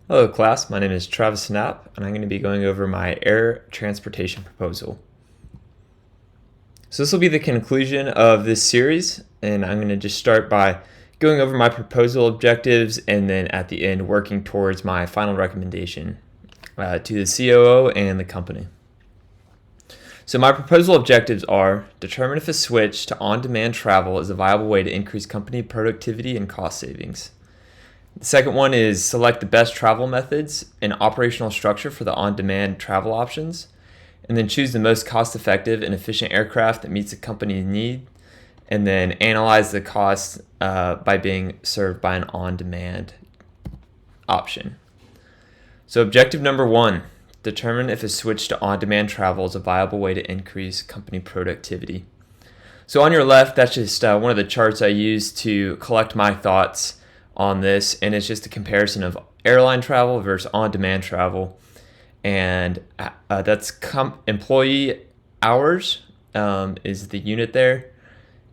Hello class, my name is Travis Knapp and I'm going to be going over my air transportation proposal. So this will be the conclusion of this series, and I'm going to just start by going over my proposal objectives and then at the end working towards my final recommendation to the COO and the company. So my proposal objectives are: determine if a switch to on-demand travel is a viable way to increase company productivity and cost savings. The second one is select the best travel methods and operational structure for the on-demand travel options, and then choose the most cost-effective and efficient aircraft that meets the company's need, and then analyze the cost by being served by an on-demand option. So objective number one, determine if a switch to on-demand travel is a viable way to increase company productivity. So on your left, that's just one of the charts I use to collect my thoughts on this, and it's just a comparison of airline travel versus on-demand travel, and that's employee hours is the unit there,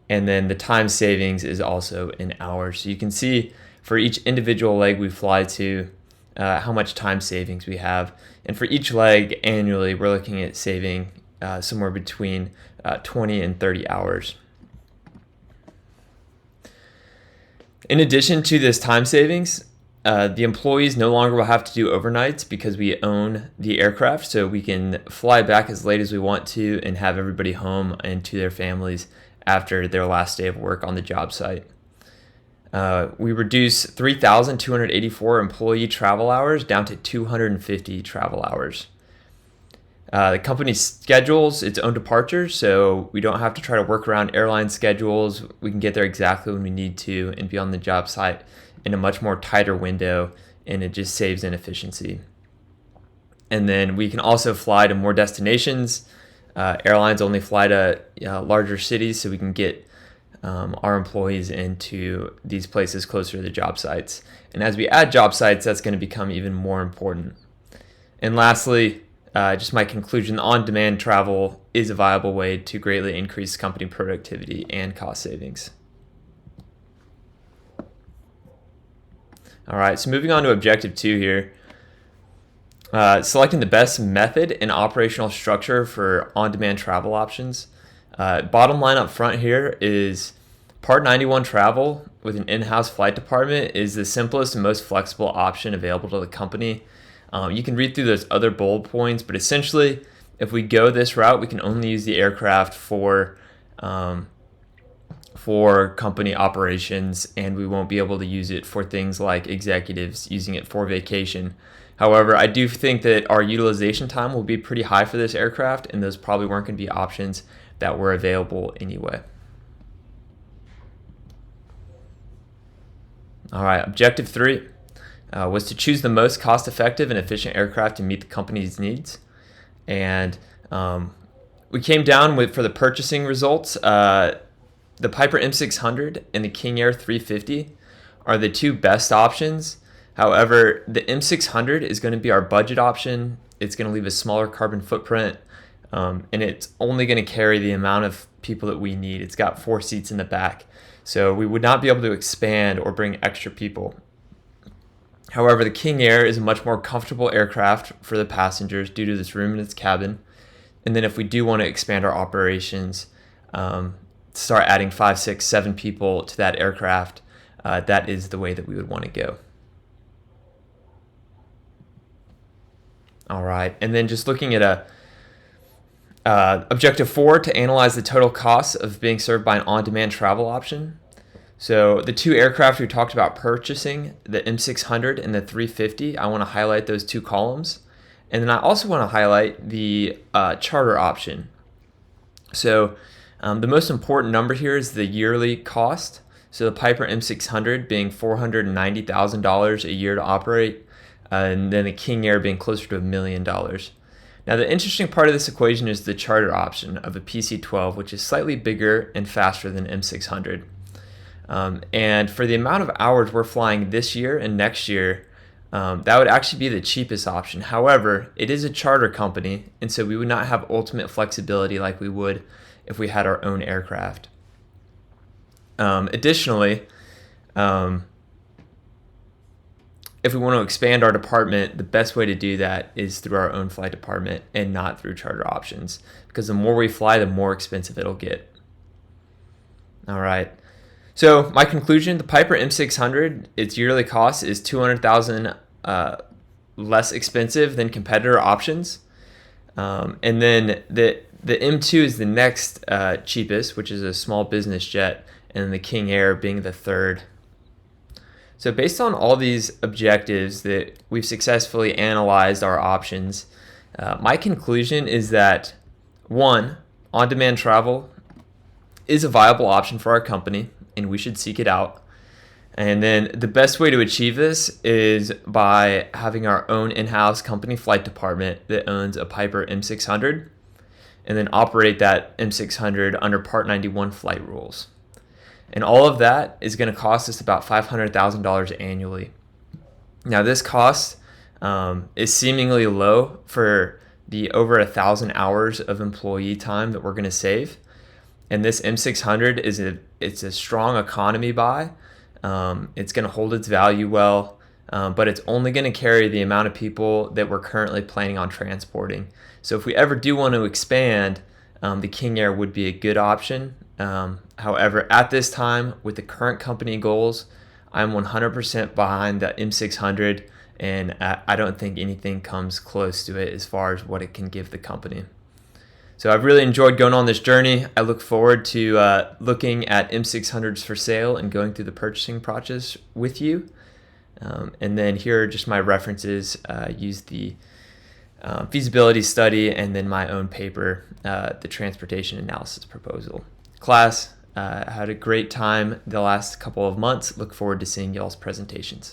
and then the time savings is also in hours. So you can see for each individual leg we fly to how much time savings we have, and for each leg annually we're looking at saving somewhere between 20 and 30 hours. In addition to this time savings, the employees no longer will have to do overnights because we own the aircraft, so we can fly back as late as we want to and have everybody home and to their families after their last day of work on the job site. We reduce 3,284 employee travel hours down to 250 travel hours. The company schedules its own departures, so we don't have to try to work around airline schedules. We can get there exactly when we need to and be on the job site in a much more tighter window, and it just saves inefficiency. And then we can also fly to more destinations. Airlines only fly to larger cities, so we can get our employees into these places closer to the job sites. And as we add job sites, that's going to become even more important. And lastly, just my conclusion, on-demand travel is a viable way to greatly increase company productivity and cost savings. All right, so moving on to objective 2 here. Selecting the best method and operational structure for on-demand travel options. Bottom line up front here is Part 91 travel with an in-house flight department is the simplest and most flexible option available to the company. You can read through those other bullet points, but essentially, if we go this route, we can only use the aircraft for company operations, and we won't be able to use it for things like executives using it for vacation. However, I do think that our utilization time will be pretty high for this aircraft, and those probably weren't going to be options that were available anyway. All right, objective 3. Was to choose the most cost-effective and efficient aircraft to meet the company's needs. And we came down with, for the purchasing results, the Piper M600 and the King Air 350 are the two best options. However, the M600 is going to be our budget option. It's going to leave a smaller carbon footprint, and it's only going to carry the amount of people that we need. It's got 4 seats in the back, so we would not be able to expand or bring extra people. However, the King Air is a much more comfortable aircraft for the passengers due to this room in its cabin. And then if we do want to expand our operations, start adding 5, 6, 7 people to that aircraft, that is the way that we would want to go. All right, and then just looking at objective 4, to analyze the total cost of being served by an on-demand travel option. So the 2 aircraft we talked about purchasing, the M600 and the 350, I want to highlight those 2 columns. And then I also want to highlight the charter option. So the most important number here is the yearly cost. So the Piper M600 being $490,000 a year to operate, and then the King Air being closer to $1 million. Now the interesting part of this equation is the charter option of a PC-12, which is slightly bigger and faster than M600. And for the amount of hours we're flying this year and next year, that would actually be the cheapest option. However, it is a charter company, and so we would not have ultimate flexibility like we would if we had our own aircraft. Additionally, if we want to expand our department, the best way to do that is through our own flight department and not through charter options, because the more we fly, the more expensive it'll get. All right. So my conclusion: the Piper M600, its yearly cost is $200,000 less expensive than competitor options, and then the M2 is the next cheapest, which is a small business jet, and the King Air being the third. So based on all these objectives that we've successfully analyzed our options, my conclusion is that, one, on-demand travel is a viable option for our company, and we should seek it out. And then the best way to achieve this is by having our own in-house company flight department that owns a Piper M600, and then operate that M600 under Part 91 flight rules. And all of that is going to cost us about $500,000 annually. Now, this cost is seemingly low for the over 1,000 hours of employee time that we're going to save. And this M600 it's a strong economy buy. It's going to hold its value well, but it's only going to carry the amount of people that we're currently planning on transporting. So if we ever do want to expand, the King Air would be a good option. However, at this time, with the current company goals, I'm 100% behind the M600, and I don't think anything comes close to it as far as what it can give the company. So I've really enjoyed going on this journey. I look forward to looking at M600s for sale and going through the purchasing process with you. And then here are just my references. Use the feasibility study and then my own paper, the transportation analysis proposal. Class, had a great time the last couple of months. Look forward to seeing y'all's presentations.